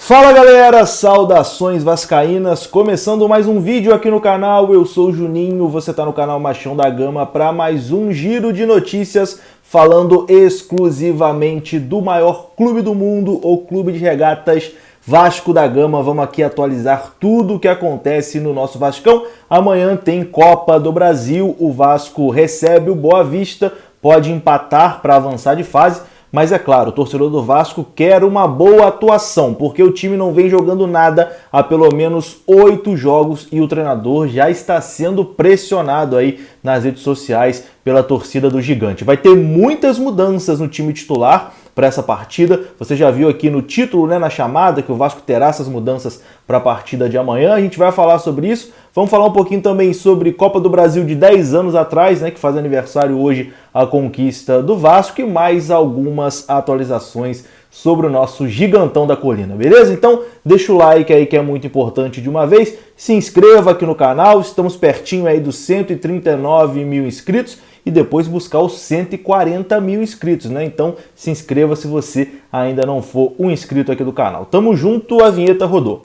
Fala galera, saudações vascaínas, começando mais um vídeo aqui no canal, eu sou o Juninho, você está no canal Machão da Gama para mais um giro de notícias falando exclusivamente do maior clube do mundo, o Clube de Regatas Vasco da Gama. Vamos aqui atualizar tudo o que acontece no nosso Vascão. Amanhã tem Copa do Brasil, o Vasco recebe o Boa Vista, pode empatar para avançar de fase. Mas é claro, o torcedor do Vasco quer uma boa atuação, porque o time não vem jogando nada há pelo menos 8 jogos e o treinador já está sendo pressionado aí nas redes sociais pela torcida do Gigante. Vai ter muitas mudanças no time titular para essa partida. Você já viu aqui no título, né, na chamada, que o Vasco terá essas mudanças para a partida de amanhã. A gente vai falar sobre isso. Vamos falar um pouquinho também sobre Copa do Brasil de 10 anos atrás, né, que faz aniversário hoje a conquista do Vasco, e mais algumas atualizações sobre o nosso Gigantão da Colina, beleza? Então deixa o like aí que é muito importante de uma vez, se inscreva aqui no canal, estamos pertinho aí dos 139 mil inscritos e depois buscar os 140 mil inscritos, né? Então se inscreva se você ainda não for um inscrito aqui do canal. Tamo junto, a vinheta rodou.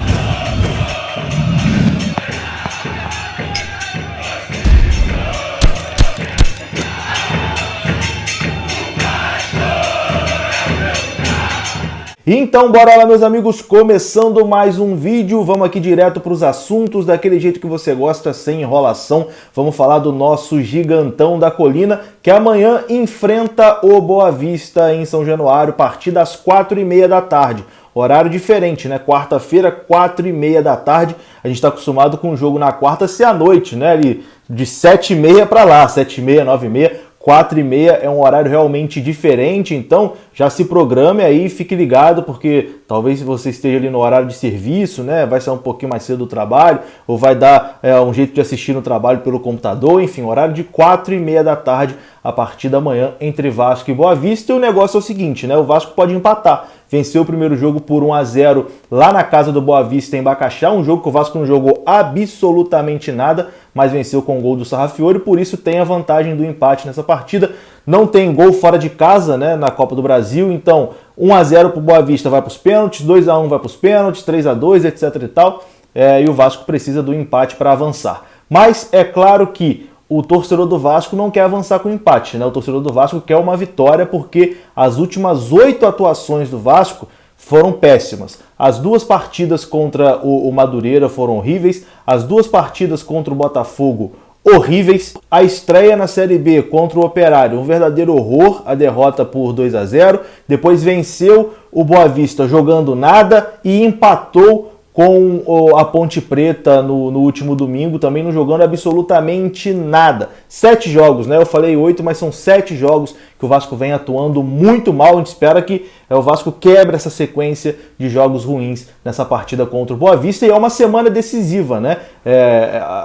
Então bora lá, meus amigos, começando mais um vídeo, vamos aqui direto para os assuntos, daquele jeito que você gosta, sem enrolação. Vamos falar do nosso Gigantão da Colina, que amanhã enfrenta o Boa Vista em São Januário, a partir das 4h30 da tarde. Horário diferente, né? Quarta-feira, 4h30 da tarde. A gente está acostumado com o jogo na quarta ser à noite, né? Ali de 7h30 para lá, 7h30, 9h30. 4h30 é um horário realmente diferente, então já se programe aí, fique ligado, porque talvez você esteja ali no horário de serviço, né? Vai sair um pouquinho mais cedo do trabalho, ou vai dar um jeito de assistir no trabalho pelo computador, enfim, horário de 4h30 da tarde a partir da manhã entre Vasco e Boa Vista. E o negócio é o seguinte, né? O Vasco pode empatar. Venceu o primeiro jogo por 1-0 lá na casa do Boa Vista em Bacaxá, um jogo que o Vasco não jogou absolutamente nada, mas venceu com o gol do Sarrafiori, por isso tem a vantagem do empate nessa partida. Não tem gol fora de casa, né, na Copa do Brasil, então 1-0 para o Boa Vista vai para os pênaltis, 2-1 vai para os pênaltis, 3-2, etc e tal, e o Vasco precisa do empate para avançar. Mas é claro que o torcedor do Vasco não quer avançar com empate, né? O torcedor do Vasco quer uma vitória, porque as últimas 8 atuações do Vasco foram péssimas. As 2 partidas contra o Madureira foram horríveis, as 2 partidas contra o Botafogo horríveis, a estreia na Série B contra o Operário, um verdadeiro horror, a derrota por 2-0, depois venceu o Boa Vista jogando nada e empatou com a Ponte Preta no último domingo, também não jogando absolutamente nada. 7 jogos, né? Eu falei 8, mas são 7 jogos que o Vasco vem atuando muito mal. A gente espera que o Vasco quebre essa sequência de jogos ruins nessa partida contra o Boa Vista. E é uma semana decisiva, né?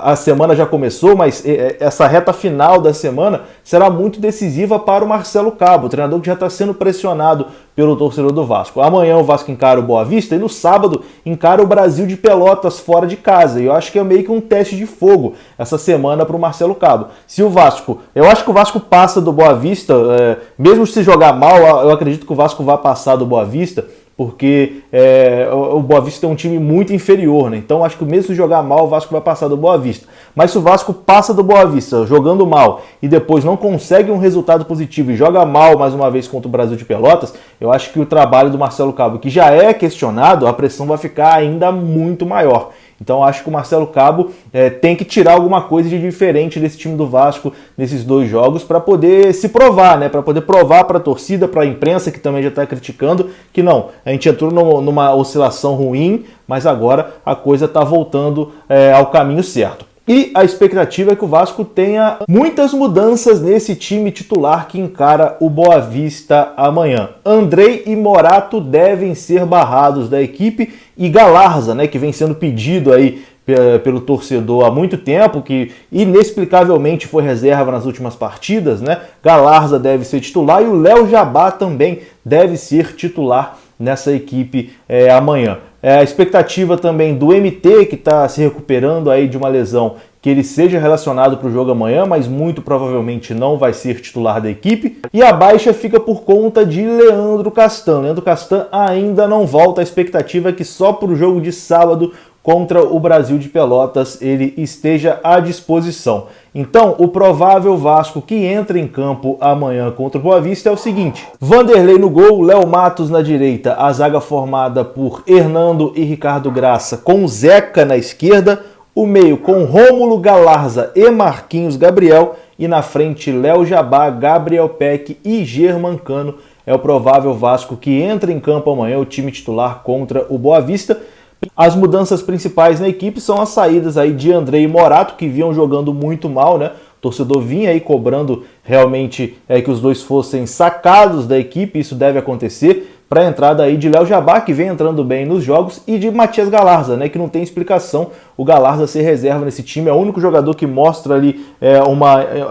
A semana já começou, mas essa reta final da semana será muito decisiva para o Marcelo Cabo, o treinador que já está sendo pressionado pelo torcedor do Vasco. Amanhã o Vasco encara o Boa Vista e no sábado encara o Brasil de Pelotas fora de casa. E eu acho que é meio que um teste de fogo essa semana para o Marcelo Cabo. Eu acho que o Vasco passa do Boa Vista, mesmo se jogar mal, eu acredito que o Vasco vai passar do Boa Vista, porque o Boa Vista tem um time muito inferior, né? Então acho que mesmo se jogar mal, o Vasco vai passar do Boa Vista. Mas se o Vasco passa do Boa Vista jogando mal e depois não consegue um resultado positivo e joga mal mais uma vez contra o Brasil de Pelotas, eu acho que o trabalho do Marcelo Cabo, que já é questionado, a pressão vai ficar ainda muito maior. Então acho que o Marcelo Cabo tem que tirar alguma coisa de diferente desse time do Vasco nesses 2 jogos para poder se provar, né? Para poder provar para a torcida, para a imprensa que também já está criticando que não, a gente entrou numa oscilação ruim, mas agora a coisa está voltando ao caminho certo. E a expectativa é que o Vasco tenha muitas mudanças nesse time titular que encara o Boa Vista amanhã. Andrei e Morato devem ser barrados da equipe, e Galarza, né, que vem sendo pedido aí pelo torcedor há muito tempo, que inexplicavelmente foi reserva nas últimas partidas, né? Galarza deve ser titular e o Léo Jabá também deve ser titular nessa equipe amanhã. A expectativa também do MT, que está se recuperando aí de uma lesão, que ele seja relacionado para o jogo amanhã, mas muito provavelmente não vai ser titular da equipe. E a baixa fica por conta de Leandro Castan. Leandro Castan ainda não volta, a expectativa é que só para o jogo de sábado contra o Brasil de Pelotas ele esteja à disposição. Então, o provável Vasco que entra em campo amanhã contra o Boa Vista é o seguinte: Vanderlei no gol, Léo Matos na direita, a zaga formada por Hernando e Ricardo Graça com Zeca na esquerda, o meio com Rômulo Galarza e Marquinhos Gabriel, e na frente Léo Jabá, Gabriel Peck e Germancano. É o provável Vasco que entra em campo amanhã, o time titular contra o Boa Vista. As mudanças principais na equipe são as saídas aí de Andrei e Morato, que vinham jogando muito mal, né? O torcedor vinha aí cobrando realmente que os dois fossem sacados da equipe, isso deve acontecer, para a entrada aí de Léo Jabá, que vem entrando bem nos jogos, e de Matias Galarza, né, que não tem explicação o Galarza ser reserva nesse time, é o único jogador que mostra ali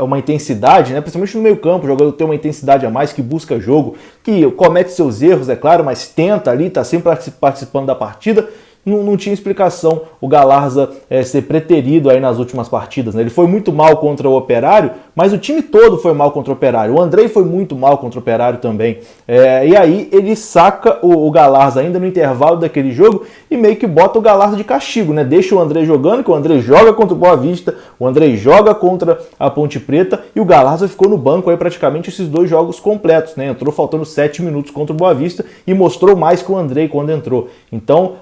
uma intensidade, né, principalmente no meio campo, o jogador tem uma intensidade a mais, que busca jogo, que comete seus erros, é claro, mas tenta ali, está sempre participando da partida. Não tinha explicação o Galarza ser preterido aí nas últimas partidas, né? Ele foi muito mal contra o Operário, mas o time todo foi mal contra o Operário. O Andrei foi muito mal contra o Operário também. E aí ele saca o Galarza ainda no intervalo daquele jogo e meio que bota o Galarza de castigo, né? Deixa o Andrei jogando, que o Andrei joga contra o Boa Vista, o Andrei joga contra a Ponte Preta e o Galarza ficou no banco aí praticamente esses dois jogos completos, né? Entrou faltando 7 minutos contra o Boa Vista e mostrou mais que o Andrei quando entrou. Então,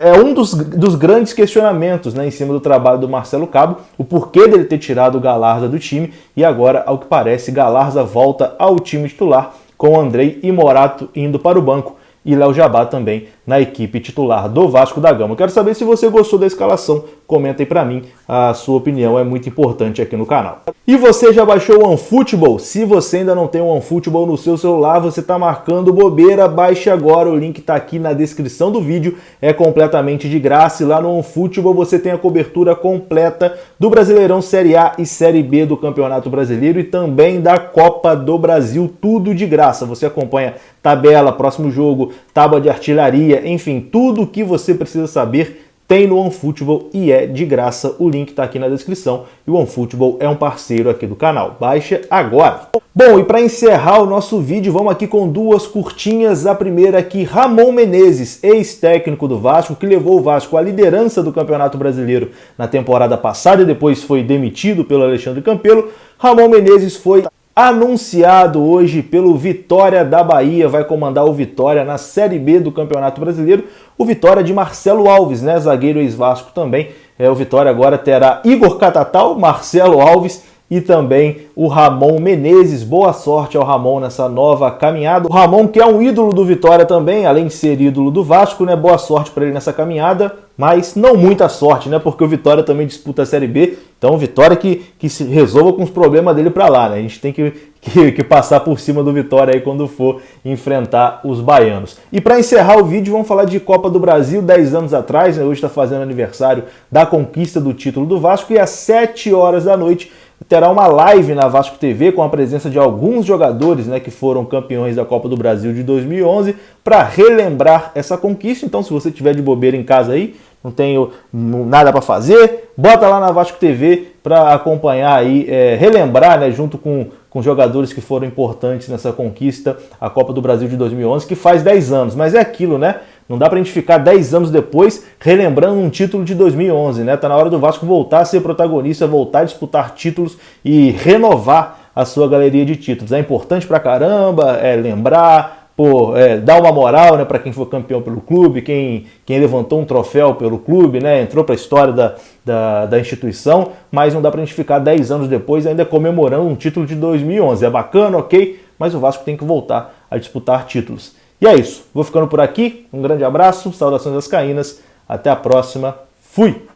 é um dos grandes questionamentos, né, em cima do trabalho do Marcelo Cabo, o porquê dele ter tirado o Galarza do time, e agora, ao que parece, Galarza volta ao time titular, com Andrei e Morato indo para o banco, e Léo Jabá também na equipe titular do Vasco da Gama. Quero saber se você gostou da escalação, comenta aí pra mim, a sua opinião é muito importante aqui no canal. E você já baixou o OneFootball? Se você ainda não tem o OneFootball no seu celular, você tá marcando bobeira, baixe agora, o link tá aqui na descrição do vídeo, é completamente de graça, e lá no OneFootball você tem a cobertura completa do Brasileirão Série A e Série B do Campeonato Brasileiro e também da Copa do Brasil, tudo de graça. Você acompanha tabela, próximo jogo, tábua de artilharia, enfim, tudo o que você precisa saber tem no OneFootball e é de graça. O link está aqui na descrição e o OneFootball é um parceiro aqui do canal. Baixa agora! Bom, e para encerrar o nosso vídeo, vamos aqui com duas curtinhas. A primeira aqui, Ramon Menezes, ex-técnico do Vasco, que levou o Vasco à liderança do Campeonato Brasileiro na temporada passada e depois foi demitido pelo Alexandre Campelo. Ramon Menezes foi anunciado hoje pelo Vitória da Bahia, vai comandar o Vitória na Série B do Campeonato Brasileiro. O Vitória de Marcelo Alves, né, zagueiro ex-Vasco também. O Vitória agora terá Igor Catatal, Marcelo Alves e também o Ramon Menezes. Boa sorte ao Ramon nessa nova caminhada. O Ramon, que é um ídolo do Vitória também, além de ser ídolo do Vasco, né? Boa sorte para ele nessa caminhada, mas não muita sorte, né? Porque o Vitória também disputa a Série B, então o Vitória que se resolva com os problemas dele para lá, né? A gente tem que passar por cima do Vitória aí quando for enfrentar os baianos. E para encerrar o vídeo, vamos falar de Copa do Brasil, 10 anos atrás, né? Hoje está fazendo aniversário da conquista do título do Vasco, e às 7 horas da noite terá uma live na Vasco TV com a presença de alguns jogadores, né, que foram campeões da Copa do Brasil de 2011 para relembrar essa conquista. Então, se você tiver de bobeira em casa aí, não tem nada para fazer, bota lá na Vasco TV para acompanhar aí, relembrar, né, junto com jogadores que foram importantes nessa conquista, a Copa do Brasil de 2011, que faz 10 anos. Mas é aquilo, né? Não dá pra gente ficar 10 anos depois relembrando um título de 2011, né? Tá na hora do Vasco voltar a ser protagonista, voltar a disputar títulos e renovar a sua galeria de títulos. É importante pra caramba, lembrar, dar uma moral, né, para quem foi campeão pelo clube, quem levantou um troféu pelo clube, né, entrou para a história da instituição, mas não dá pra gente ficar 10 anos depois ainda comemorando um título de 2011. É bacana, ok, mas o Vasco tem que voltar a disputar títulos. E é isso, vou ficando por aqui, um grande abraço, saudações vascaínas, até a próxima, fui!